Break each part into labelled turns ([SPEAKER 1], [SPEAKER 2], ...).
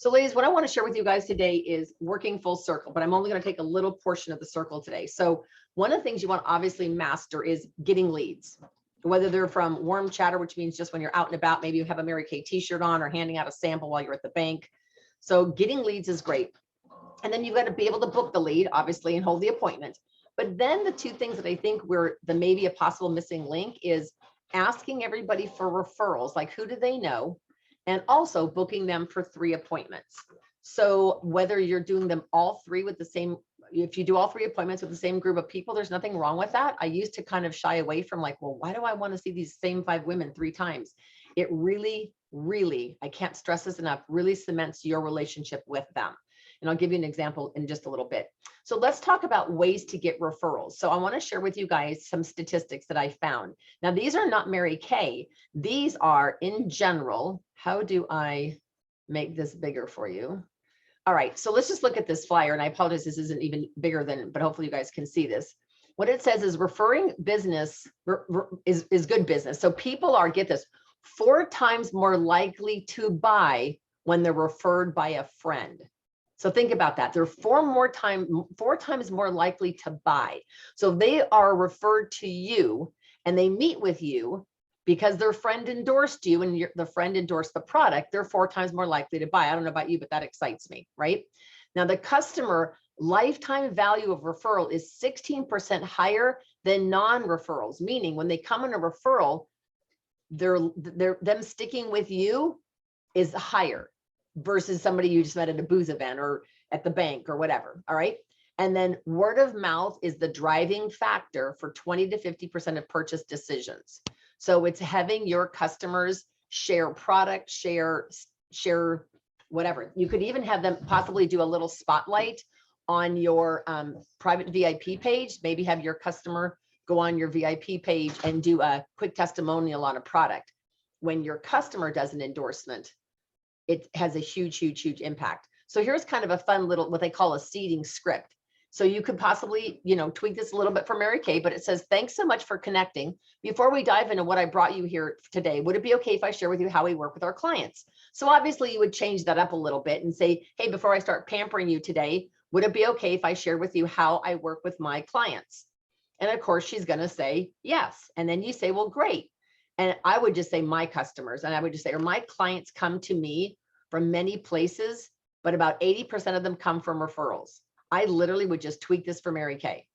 [SPEAKER 1] So ladies, what I want to share with you guys today is working full circle, but I'm only going to take a little portion of the circle today. So one of the things you want to obviously master is getting leads, whether they're from warm chatter, which means just when you're out and about, maybe you have a Mary Kay t-shirt on or handing out a sample while you're at the bank. So getting leads is great. And then you've got to be able to book the lead, obviously, and hold the appointment. But then the two things that I think were the maybe a possible missing link is asking everybody for referrals, like who do they know? And also booking them for 3 appointments. So whether you're doing them all 3 with the same, if you do all 3 appointments with the same group of people, there's nothing wrong with that. I used to kind of shy away from like, well, why do I want to see these same 5 women 3 times? It really, I can't stress this enough, really cements your relationship with them. And I'll give you an example in just a little bit. So let's talk about ways to get referrals. So I want to share with you guys some statistics that I found. Now, these are not Mary Kay. These are in general. How do I make this bigger for you? All right, so let's just look at this flyer. And I apologize, this isn't even bigger than, but hopefully you guys can see this. What it says is referring business is good business. So people are, get this, 4 times more likely to buy when they're referred by a friend. So think about that. They're 4 times more likely to buy. So they are referred to you and they meet with you because their friend endorsed you and the friend endorsed the product. They're 4 times more likely to buy. I don't know about you, but that excites me, right? Now, the customer lifetime value of referral is 16% higher than non-referrals, meaning when they come in a referral, them sticking with you is higher versus somebody you just met at a booze event or at the bank or whatever. All right. And then word of mouth is the driving factor for 20 to 50% of purchase decisions. So it's having your customers share product, share whatever. You could even have them possibly do a little spotlight on your private VIP page, maybe have your customer go on your VIP page and do a quick testimonial on a product. When your customer does an endorsement, it has a huge impact. So here's kind of a fun little, what they call a seeding script. So you could possibly, tweak this a little bit for Mary Kay, but it says, thanks so much for connecting. Before we dive into what I brought you here today, would it be okay if I share with you how we work with our clients? So obviously you would change that up a little bit and say, hey, before I start pampering you today, would it be okay if I share with you how I work with my clients? And of course, she's going to say yes. And then you say, well, great. And I would just say my customers, and I would just say, or my clients come to me from many places, but about 80% of them come from referrals. I literally would just tweak this for Mary Kay.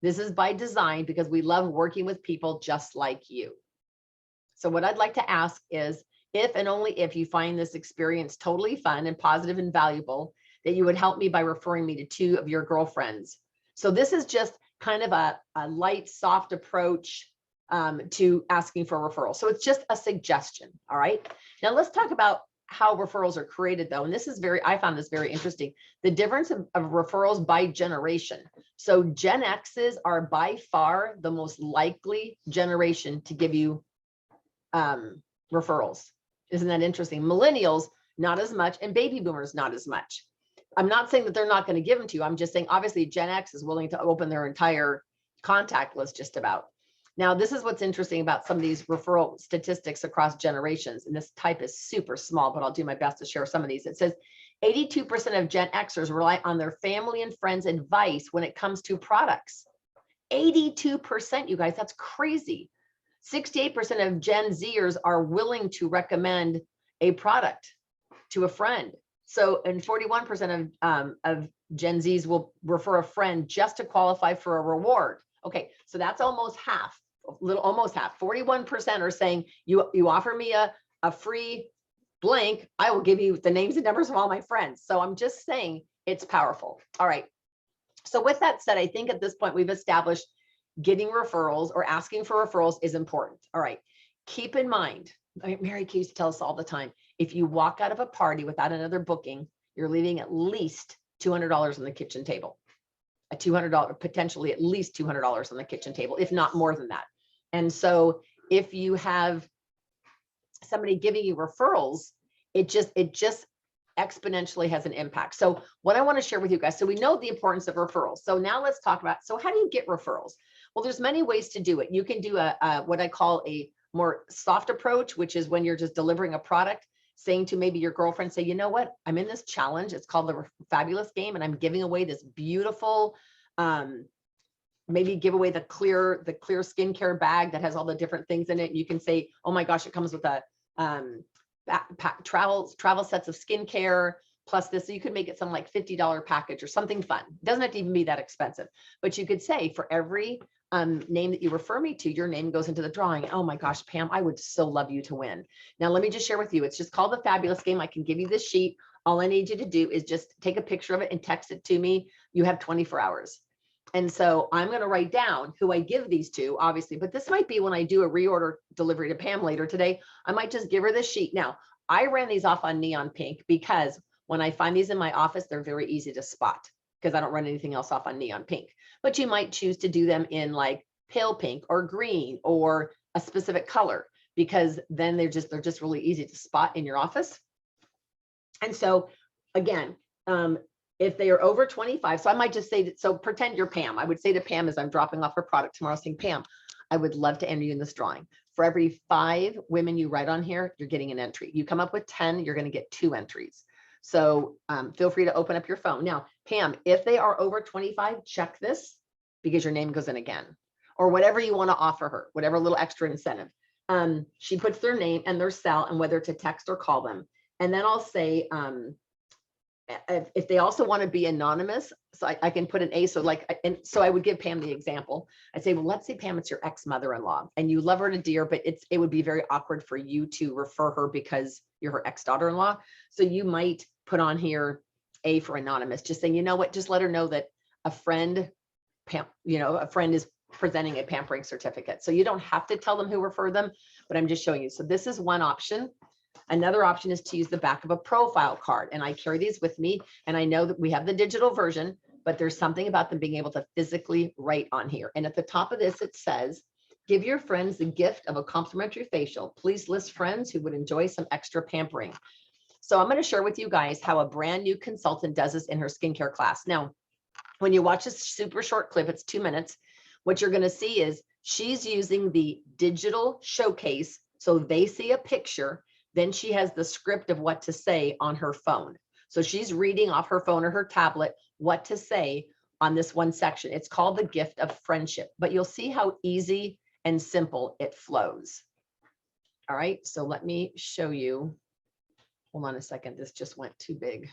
[SPEAKER 1] This is by design because we love working with people just like you. So what I'd like to ask is if and only if you find this experience totally fun and positive and valuable, that you would help me by referring me to 2 of your girlfriends. So this is just kind of a light, soft approach to asking for a referral. So it's just a suggestion. All right. Now let's talk about how referrals are created though. And this is I found this very interesting. The difference of referrals by generation. So Gen X's are by far the most likely generation to give you referrals. Isn't that interesting? Millennials, not as much, and baby boomers, not as much. I'm not saying that they're not going to give them to you. I'm just saying, obviously Gen X is willing to open their entire contact list just about. Now, this is what's interesting about some of these referral statistics across generations. And this type is super small, but I'll do my best to share some of these. It says 82% of Gen Xers rely on their family and friends' advice when it comes to products. 82%, you guys, that's crazy. 68% of Gen Zers are willing to recommend a product to a friend. So, and 41% of Gen Zs will refer a friend just to qualify for a reward. Okay, so that's almost half, almost half. 41% are saying you offer me a free blank, I will give you the names and numbers of all my friends. So I'm just saying it's powerful. All right. So with that said, I think at this point we've established getting referrals or asking for referrals is important. All right. Keep in mind, Mary Kay used to tell us all the time, if you walk out of a party without another booking, you're leaving at least $200 on the kitchen table. A $200, potentially at least $200 on the kitchen table, if not more than that. And so if you have somebody giving you referrals, it just exponentially has an impact. So what I want to share with you guys, so we know the importance of referrals. So now let's talk about, so how do you get referrals? Well, there's many ways to do it. You can do what I call a more soft approach, which is when you're just delivering a product. saying to maybe your girlfriend, say, you know what, I'm in this challenge. It's called the Fabulous Game, and I'm giving away this beautiful, maybe give away the clear skincare bag that has all the different things in it. You can say, oh my gosh, it comes with a travel sets of skincare plus this. So you could make it some like $50 package or something fun. It doesn't have to even be that expensive, but you could say for every name that you refer me to, your name goes into the drawing. Oh my gosh, Pam, I would so love you to win. Now, let me just share with you. It's just called the Fabulous Game. I can give you this sheet. All I need you to do is just take a picture of it and text it to me. You have 24 hours. And so I'm going to write down who I give these to, obviously, but this might be when I do a reorder delivery to Pam later today. I might just give her this sheet. Now, I ran these off on neon pink because when I find these in my office, they're very easy to spot because I don't run anything else off on neon pink. But you might choose to do them in like pale pink or green or a specific color, because then they're just really easy to spot in your office. And so again, if they are over 25, so I might just say that, so pretend you're Pam. I would say to Pam as I'm dropping off her product tomorrow, saying, Pam, I would love to enter you in this drawing. For every 5 women you write on here, you're getting an entry. You come up with 10, you're going to get 2 entries. So feel free to open up your phone. Now, Pam, if they are over 25, check this because your name goes in again, or whatever you want to offer her, whatever little extra incentive. She puts their name and their cell and whether to text or call them. And then I'll say, if they also want to be anonymous, so I can put an A. So like, and so I would give Pam the example. I'd say, well, let's say Pam, it's your ex-mother-in-law and you love her to dear, but it would be very awkward for you to refer her because you're her ex-daughter-in-law. So you might put on here A for anonymous, just saying, you know what, just let her know that a friend, Pam, a friend is presenting a pampering certificate. So you don't have to tell them who referred them, but I'm just showing you. So this is one option. Another option is to use the back of a profile card. And I carry these with me. And I know that we have the digital version, but there's something about them being able to physically write on here. And at the top of this, it says, give your friends the gift of a complimentary facial. Please list friends who would enjoy some extra pampering. So I'm going to share with you guys how a brand new consultant does this in her skincare class. Now, when you watch this super short clip, it's 2 minutes. What you're going to see is she's using the digital showcase. So they see a picture. Then she has the script of what to say on her phone. So she's reading off her phone or her tablet what to say on this one section. It's called the gift of friendship, but you'll see how easy and simple it flows. All right, so let me show you. Hold on a second. This just went too big.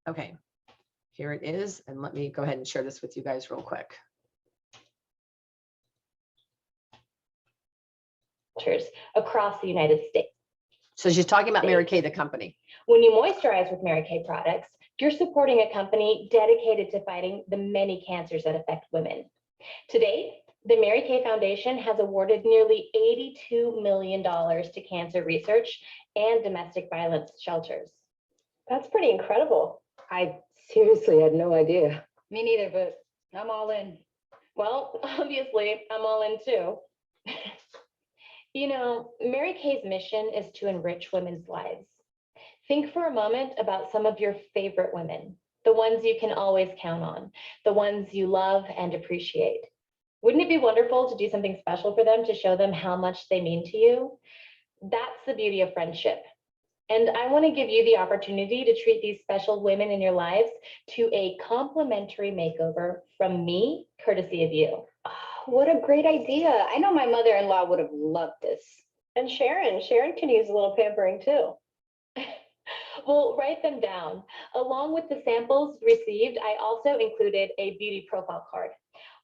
[SPEAKER 1] Okay. Here it is. And let me go ahead and share this with you guys real quick.
[SPEAKER 2] Across the United States.
[SPEAKER 1] So she's talking about Mary Kay, the company.
[SPEAKER 2] When you moisturize with Mary Kay products, you're supporting a company dedicated to fighting the many cancers that affect women. To date, the Mary Kay Foundation has awarded nearly $82 million to cancer research and domestic violence shelters.
[SPEAKER 3] That's pretty incredible. I seriously had no idea.
[SPEAKER 2] Me neither, but I'm all in. Well, obviously, I'm all in too. You know, Mary Kay's mission is to enrich women's lives. Think for a moment about some of your favorite women, the ones you can always count on, the ones you love and appreciate. Wouldn't it be wonderful to do something special for them to show them how much they mean to you? That's the beauty of friendship. And I want to give you the opportunity to treat these special women in your lives to a complimentary makeover from me, courtesy of you.
[SPEAKER 3] Oh, what a great idea. I know my mother-in-law would have loved this. And Sharon can use a little pampering too.
[SPEAKER 2] Well, write them down. Along with the samples received, I also included a beauty profile card.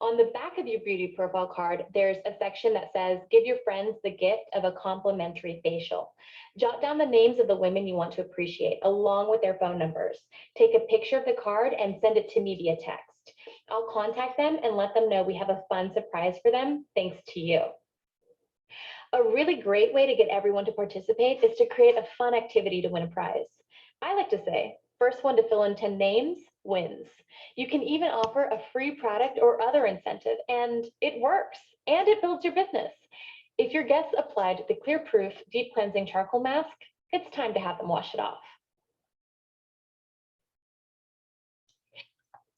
[SPEAKER 2] On the back of your beauty profile card, there's a section that says, give your friends the gift of a complimentary facial. Jot down the names of the women you want to appreciate, along with their phone numbers. Take a picture of the card and send it to me via text. I'll contact them and let them know we have a fun surprise for them, thanks to you. A really great way to get everyone to participate is to create a fun activity to win a prize. I like to say, first one to fill in 10 names wins. You can even offer a free product or other incentive, and it works, and it builds your business. If your guests applied the Clear Proof Deep Cleansing Charcoal Mask, it's time to have them wash it off.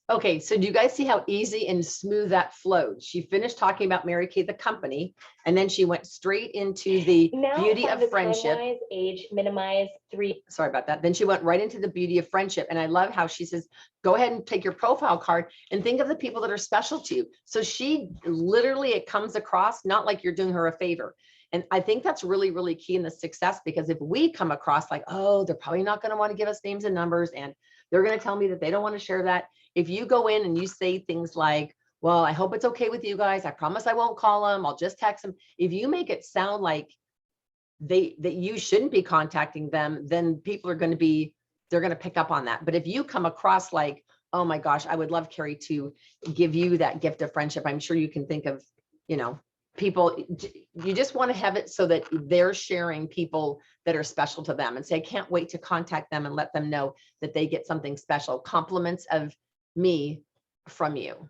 [SPEAKER 1] Okay, so do you guys see how easy and smooth that flowed? She finished talking about Mary Kay, the company, and then she went straight into the
[SPEAKER 2] Now
[SPEAKER 1] beauty
[SPEAKER 2] find
[SPEAKER 1] of
[SPEAKER 2] the
[SPEAKER 1] friendship.
[SPEAKER 2] time-wise, age, minimize 3.
[SPEAKER 1] Sorry about that. Then she went right into the beauty of friendship. And I love how she says, go ahead and take your profile card and think of the people that are special to you. So she literally, it comes across not like you're doing her a favor. And I think that's really, really key in the success, because if we come across like, oh, they're probably not going to want to give us names and numbers, and they're going to tell me that they don't want to share that. If you go in and you say things like, well, I hope it's okay with you guys. I promise I won't call them. I'll just text them. If you make it sound like that you shouldn't be contacting them, then people are going to be, they're going to pick up on that. But if you come across like, oh my gosh, I would love Carrie to give you that gift of friendship, I'm sure you can think of, you know, people, you just want to have it so that they're sharing people that are special to them, and say, I can't wait to contact them and let them know that they get something special, compliments of me from you.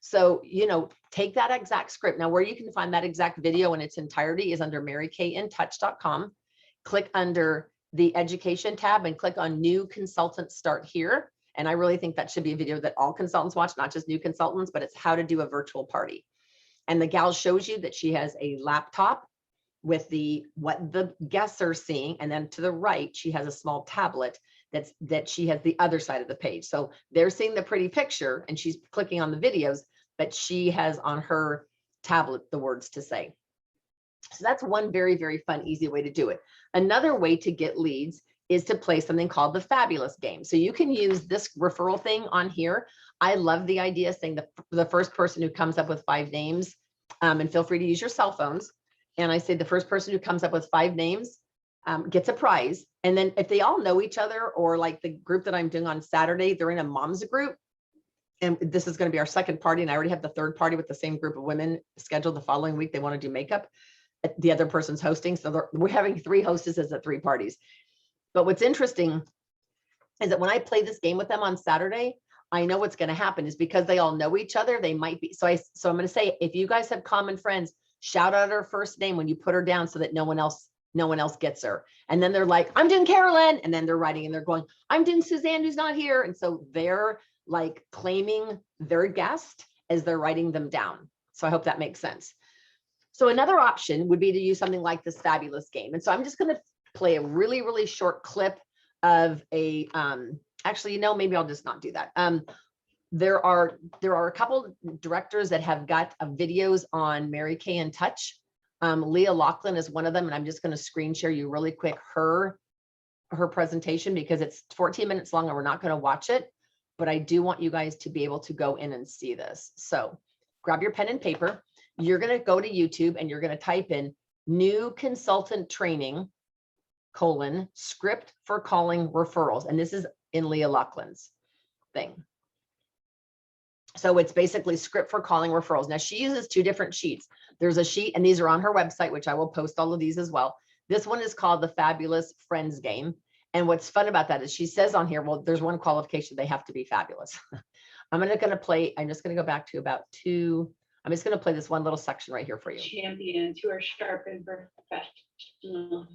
[SPEAKER 1] So, you know, take that exact script. Now, where you can find that exact video in its entirety is under marykayintouch.com. Click under the education tab and click on new consultants start here. And I really think that should be a video that all consultants watch, not just new consultants, but it's how to do a virtual party. And the gal shows you that she has a laptop with what the guests are seeing. And then to the right, she has a small tablet that she has the other side of the page. So they're seeing the pretty picture and she's clicking on the videos, but she has on her tablet the words to say. So that's one very, very fun, easy way to do it. Another way to get leads is to play something called the fabulous game. So you can use this referral thing on here. I love the idea of saying the first person who comes up with 5 names, and feel free to use your cell phones. And I say the first person who comes up with 5 names gets a prize. And then if they all know each other, or like the group that I'm doing on Saturday, they're in a mom's group. And this is going to be our second party. And I already have the third party with the same group of women scheduled the following week. They want to do makeup. The other person's hosting. So we're having 3 hostesses at 3 parties. But what's interesting is that when I play this game with them on Saturday, I know what's going to happen is because they all know each other. They might be. So I'm going to say, if you guys have common friends, shout out her first name when you put her down so that no one else gets her. And then they're like, I'm doing Carolyn. And then they're writing and they're going, I'm doing Suzanne, who's not here. And so they're like claiming their guest as they're writing them down. So I hope that makes sense. So another option would be to use something like this fabulous game. And so I'm just going to play a really, really short clip of a, actually, you know, maybe I'll just not do that. There are a couple directors that have got videos on Mary Kay in Touch. Leah Laughlin is one of them, and I'm just going to screen share you really quick her presentation because it's 14 minutes long and we're not going to watch it, but I do want you guys to be able to go in and see this. So grab your pen and paper. You're going to go to YouTube and you're going to type in new consultant training : script for calling referrals. And this is in Leah Laughlin's thing. So it's basically script for calling referrals. Now she uses 2 different sheets. There's a sheet, and these are on her website, which I will post all of these as well. This one is called the Fabulous Friends Game. And what's fun about that is she says on here, well, there's one qualification: they have to be fabulous. I'm just going to go back to about 2. I'm just going to play this one little section right here for you.
[SPEAKER 4] Champions who are sharp and professional to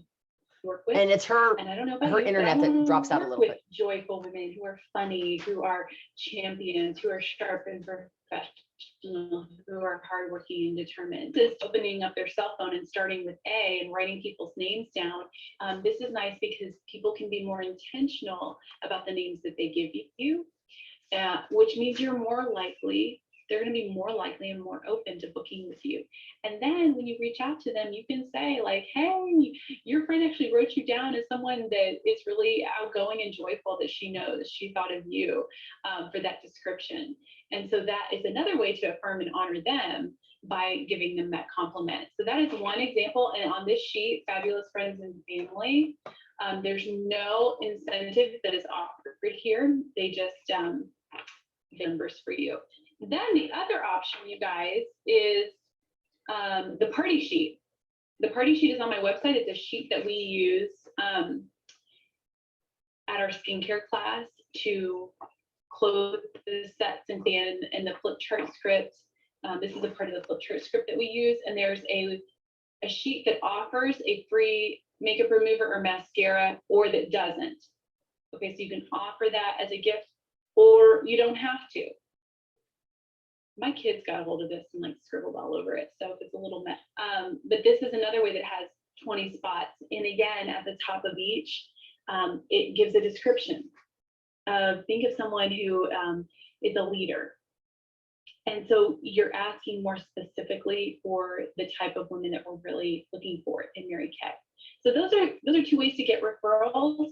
[SPEAKER 4] work with.
[SPEAKER 1] And it's her
[SPEAKER 4] And I don't know about
[SPEAKER 1] her
[SPEAKER 4] you,
[SPEAKER 1] internet
[SPEAKER 4] but I
[SPEAKER 1] that drops out a
[SPEAKER 4] work
[SPEAKER 1] little
[SPEAKER 4] with
[SPEAKER 1] bit.
[SPEAKER 4] joyful women who are funny, who are champions, who are sharp and professional, who are hardworking and determined. Just opening up their cell phone and starting with A and writing people's names down. This is nice because people can be more intentional about the names that they give you, which means you're more likely. They're going to be more likely and more open to booking with you. And then when you reach out to them, you can say like, hey, your friend actually wrote you down as someone that is really outgoing and joyful, that she knows she thought of you for that description. And so that is another way to affirm and honor them by giving them that compliment. So that is one example. And on this sheet, fabulous friends and family, there's no incentive that is offered here. They just numbers for you. Then the other option, you guys, is the party sheet. The party sheet is on my website. It's a sheet that we use at our skincare class to close the sets and the flip chart script. This is a part of the flip chart script that we use. And there's a sheet that offers a free makeup remover or mascara, or that doesn't. Okay, so you can offer that as a gift or you don't have to. My kids got a hold of this and like scribbled all over it, so it's a little mess. But this is another way that has 20 spots. And again, at the top of each, it gives a description. Think of someone who is a leader. And so you're asking more specifically for the type of women that we're really looking for in Mary Kay. So those are two ways to get referrals.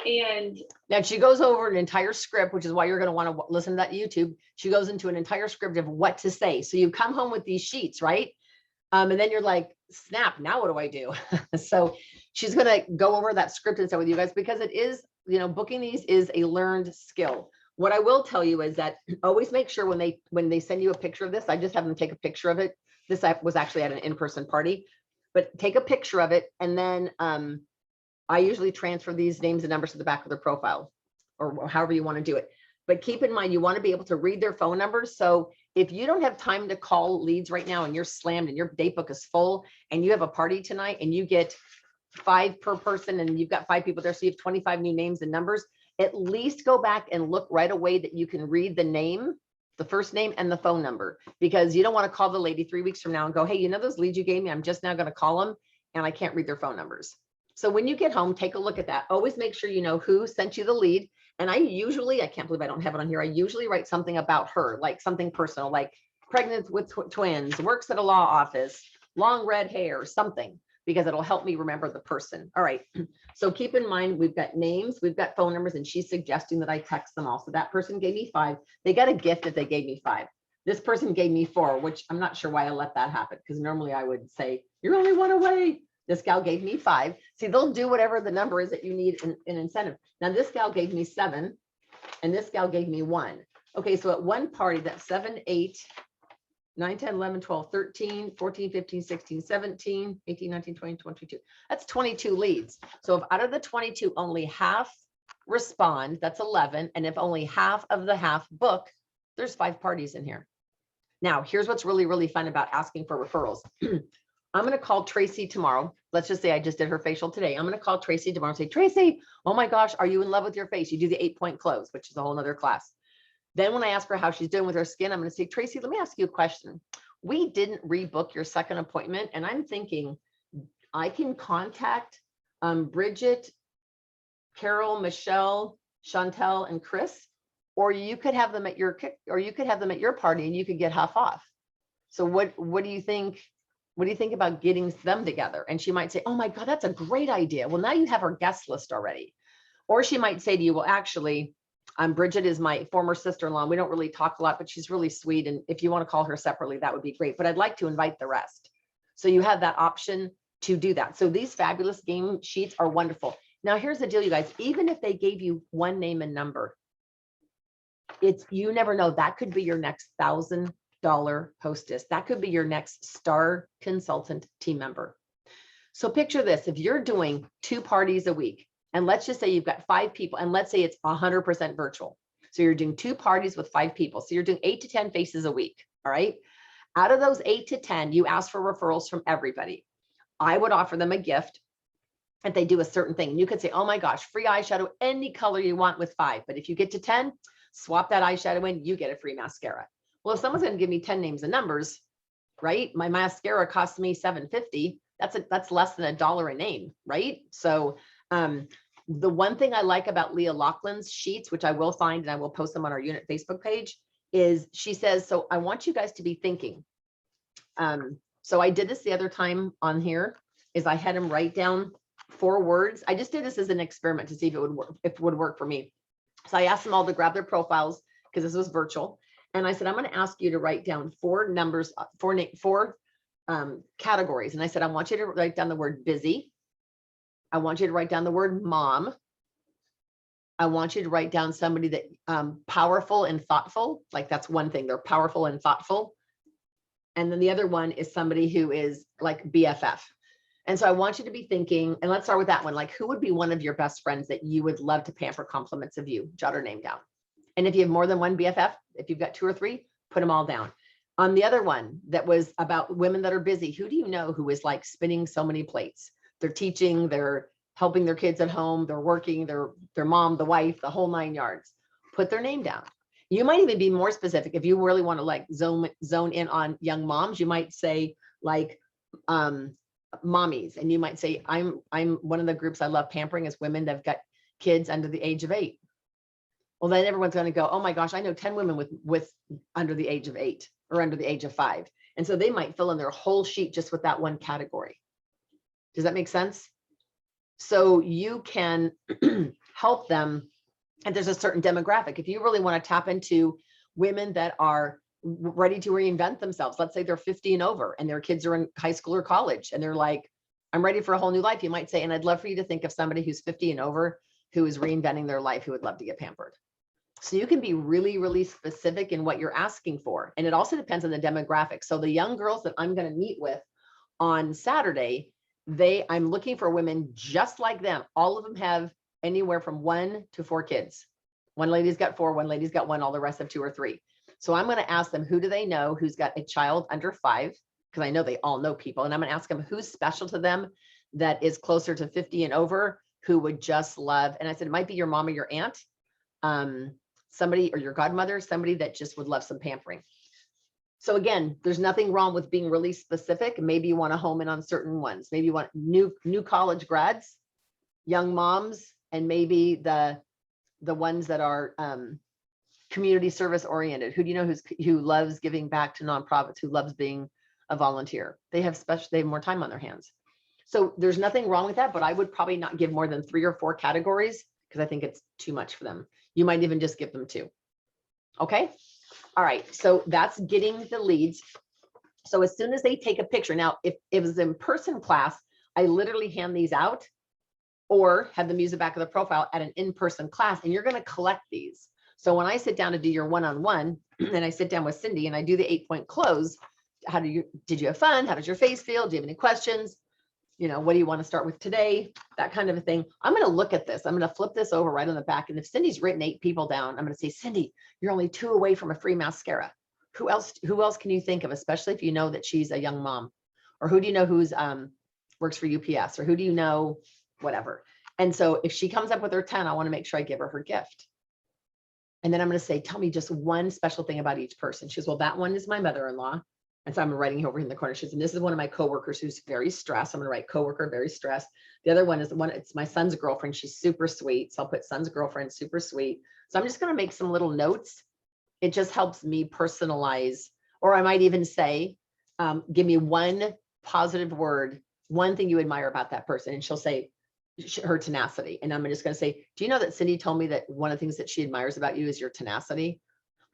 [SPEAKER 4] And
[SPEAKER 1] now she goes over an entire script, which is why you're going to want to listen to that YouTube. She goes into an entire script of what to say. So you come home with these sheets, right? And then you're like, snap, now what do I do? So she's going to go over that script and stuff with you guys, because it is, you know, booking these is a learned skill. What I will tell you is that always make sure when they send you a picture of this, I just have them take a picture of it. This was actually at an in-person party, but take a picture of it. And then I usually transfer these names and numbers to the back of their profile, or however you want to do it. But keep in mind, you want to be able to read their phone numbers. So if you don't have time to call leads right now and you're slammed and your date book is full and you have a party tonight and you get 5 per person and you've got 5 people there, so you have 25 new names and numbers, at least go back and look right away that you can read the name, the first name and the phone number, because you don't want to call the lady 3 weeks from now and go, hey, you know, those leads you gave me, I'm just now going to call them and I can't read their phone numbers. So when you get home, take a look at that. Always make sure you know who sent you the lead. And I can't believe I don't have it on here. I usually write something about her, like something personal, like pregnant with twins, works at a law office, long red hair, something, because it'll help me remember the person. All right. So keep in mind, we've got names, we've got phone numbers, and she's suggesting that I text them all. So that person gave me 5. They got a gift that they gave me 5. This person gave me 4, which I'm not sure why I let that happen, because normally I would say, you're only 1 away. This gal gave me 5. See, they'll do whatever the number is that you need in incentive. Now this gal gave me 7 and this gal gave me 1. Okay, so at one party, that's 7, 8, 9, 10, 11, 12, 13, 14, 15, 16, 17, 18, 19, 20, 22. That's 22 leads. So if out of the 22, only half respond, that's 11. And if only half of the half book, there's 5 parties in here. Now, here's what's really, really fun about asking for referrals. I'm going to call Tracy tomorrow. Let's just say I just did her facial today. I'm going to call Tracy tomorrow and say, Tracy, oh my gosh, are you in love with your face? You do the 8-point close, which is a whole nother class. Then when I ask her how she's doing with her skin, I'm going to say, Tracy, let me ask you a question. We didn't rebook your second appointment. And I'm thinking I can contact Bridget, Carol, Michelle, Chantel, and Chris, or you could have them at your party and you could get half off. So what do you think? What do you think about getting them together? And she might say, oh my God, that's a great idea. Well, now you have her guest list already. Or she might say to you, well, actually, Bridget is my former sister-in-law. We don't really talk a lot, but she's really sweet. And if you want to call her separately, that would be great. But I'd like to invite the rest. So you have that option to do that. So these fabulous game sheets are wonderful. Now, here's the deal, you guys. Even if they gave you 1 name and number, you never know. That could be your next $1,000 hostess. That could be your next star consultant team member. So picture this, if you're doing 2 parties a week, and let's just say you've got 5 people, and let's say it's 100% virtual. So you're doing 2 parties with 5 people. So you're doing 8 to 10 faces a week. All right. Out of those 8 to 10, you ask for referrals from everybody. I would offer them a gift if they do a certain thing. You could say, oh my gosh, free eyeshadow, any color you want with 5. But if you get to 10, swap that eyeshadow in, you get a free mascara. Well, if someone's going to give me 10 names and numbers, right? My mascara costs me $7.50. That's less than $1 a name, right? So the one thing I like about Leah Laughlin's sheets, which I will find and I will post them on our unit Facebook page, is she says, so I want you guys to be thinking. So I did this the other time on here, is I had them write down 4 words. I just did this as an experiment to see if it would work for me. So I asked them all to grab their profiles because this was virtual. And I said, I'm going to ask you to write down 4 numbers, 4 categories. And I said, I want you to write down the word busy. I want you to write down the word mom. I want you to write down somebody that powerful and thoughtful. Like that's one thing. They're powerful and thoughtful. And then the other one is somebody who is like BFF. And so I want you to be thinking, and let's start with that one. Like, who would be one of your best friends that you would love to pamper compliments of you? Jot her name down. And if you have more than one BFF, if you've got 2 or 3, put them all down. On the other one that was about women that are busy, who do you know who is like spinning so many plates? They're teaching, they're helping their kids at home, they're working, their mom, the wife, the whole 9 yards. put their name down. You might even be more specific. If you really want to like zone in on young moms, you might say like, mommies, and you might say, I'm one of the groups I love pampering is women that've got kids under the age of 8. Well, then everyone's going to go, oh my gosh, I know 10 women with under the age of 8 or under the age of 5. And so they might fill in their whole sheet just with that one category. Does that make sense? So you can help them. And there's a certain demographic. If you really want to tap into women that are ready to reinvent themselves, let's say they're 50 and over and their kids are in high school or college and they're like, I'm ready for a whole new life. You might say, and I'd love for you to think of somebody who's 50 and over who is reinventing their life, who would love to get pampered. So you can be really, really specific in what you're asking for. And it also depends on the demographic. So the young girls that I'm going to meet with on Saturday, I'm looking for women just like them. All of them have anywhere from 1 to 4 kids. One lady's got 4, one lady's got 1, all the rest have 2 or 3. So I'm going to ask them, who do they know who's got a child under 5? Because I know they all know people. And I'm going to ask them who's special to them that is closer to 50 and over, who would just love. And I said, it might be your mom or your aunt, somebody, or your godmother, somebody that just would love some pampering. So again, there's nothing wrong with being really specific. Maybe you want to home in on certain ones. Maybe you want new college grads, young moms, and maybe the ones that are community service oriented. Who do you know who loves giving back to nonprofits, who loves being a volunteer? They have more time on their hands. So there's nothing wrong with that, but I would probably not give more than 3 or 4 categories because I think it's too much for them. You might even just give them 2. Okay. All right. So that's getting the leads. So as soon as they take a picture, now, if it was an in-person class, I literally hand these out or have them use the back of the profile at an in-person class, and you're going to collect these. So when I sit down to do your one-on-one and I sit down with Cindy and I do the 8-point close, did you have fun? How does your face feel? Do you have any questions? You know, what do you want to start with today? That kind of a thing. I'm going to look at this. I'm going to flip this over right on the back. And if Cindy's written 8 people down, I'm going to say, Cindy, you're only 2 away from a free mascara. Who else can you think of, especially if you know that she's a young mom? Or who do you know who's works for UPS? Or who do you know, whatever. And so if she comes up with her 10, I want to make sure I give her gift. And then I'm going to say, tell me just one special thing about each person. She goes, well, that one is my mother-in-law. And so I'm writing over in the corner. She says, and this is one of my coworkers who's very stressed. I'm going to write coworker, very stressed. The other one is it's my son's girlfriend. She's super sweet. So I'll put son's girlfriend, super sweet. So I'm just going to make some little notes. It just helps me personalize. Or I might even say, give me one positive word, one thing you admire about that person. And she'll say her tenacity. And I'm just going to say, do you know that Cindy told me that one of the things that she admires about you is your tenacity?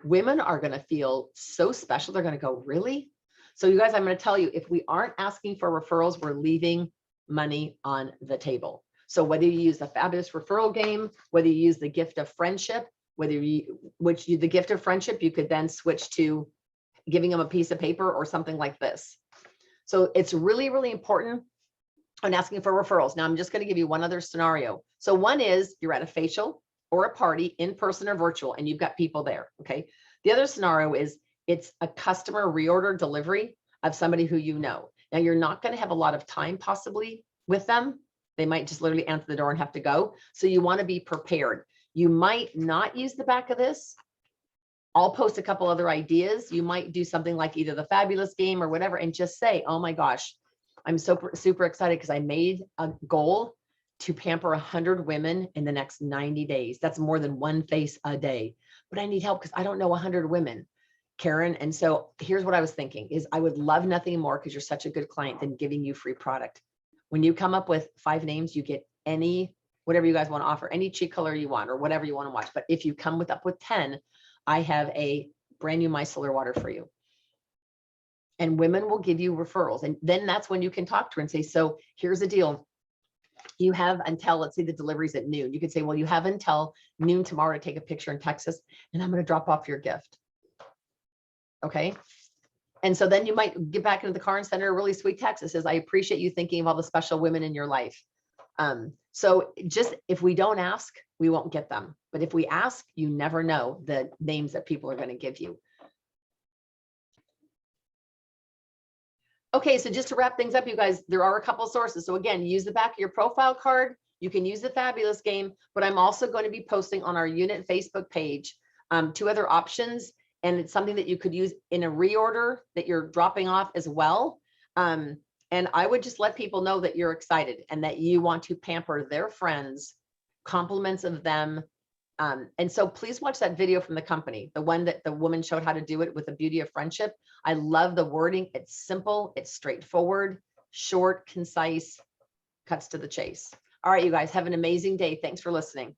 [SPEAKER 1] Women are going to feel so special. They're going to go, really? So you guys, I'm going to tell you, if we aren't asking for referrals, we're leaving money on the table. So whether you use the fabulous referral game, whether you use the gift of friendship, the gift of friendship, you could then switch to giving them a piece of paper or something like this. So it's really, really important on asking for referrals. Now I'm just going to give you one other scenario. So one is you're at a facial or a party, in person or virtual, and you've got people there. Okay. The other scenario is it's a customer reorder delivery of somebody who you know. Now you're not going to have a lot of time possibly with them. They might just literally answer the door and have to go. So you want to be prepared. You might not use the back of this. I'll post a couple other ideas. You might do something like either the fabulous game or whatever, and just say, oh my gosh, I'm super excited because I made a goal to pamper 100 women in the next 90 days. That's more than one face a day, but I need help because I don't know 100 women, Karen. And so here's what I was thinking is I would love nothing more, because you're such a good client, than giving you free product. When you come up with 5 names, you get whatever you guys want to offer, any cheek color you want or whatever you want to watch. But if you come up with 10, I have a brand new micellar water for you. And women will give you referrals. And then that's when you can talk to her and say, so here's the deal. You have until, let's say the delivery's at noon. You could say, well, you have until noon tomorrow to take a picture and text us, and I'm going to drop off your gift. Okay. And so then you might get back into the car and send her a really sweet text that says, I appreciate you thinking of all the special women in your life. So just, if we don't ask, we won't get them. But if we ask, you never know the names that people are going to give you. Okay, so just to wrap things up, you guys, there are a couple of sources. So again, use the back of your profile card. You can use the fabulous game, but I'm also going to be posting on our unit Facebook page 2 other options. And it's something that you could use in a reorder that you're dropping off as well. And I would just let people know that you're excited and that you want to pamper their friends, compliments of them. And so please watch that video from the company, the one that the woman showed how to do it with the beauty of friendship. I love the wording. It's simple, it's straightforward, short, concise, cuts to the chase. All right, you guys have an amazing day. Thanks for listening.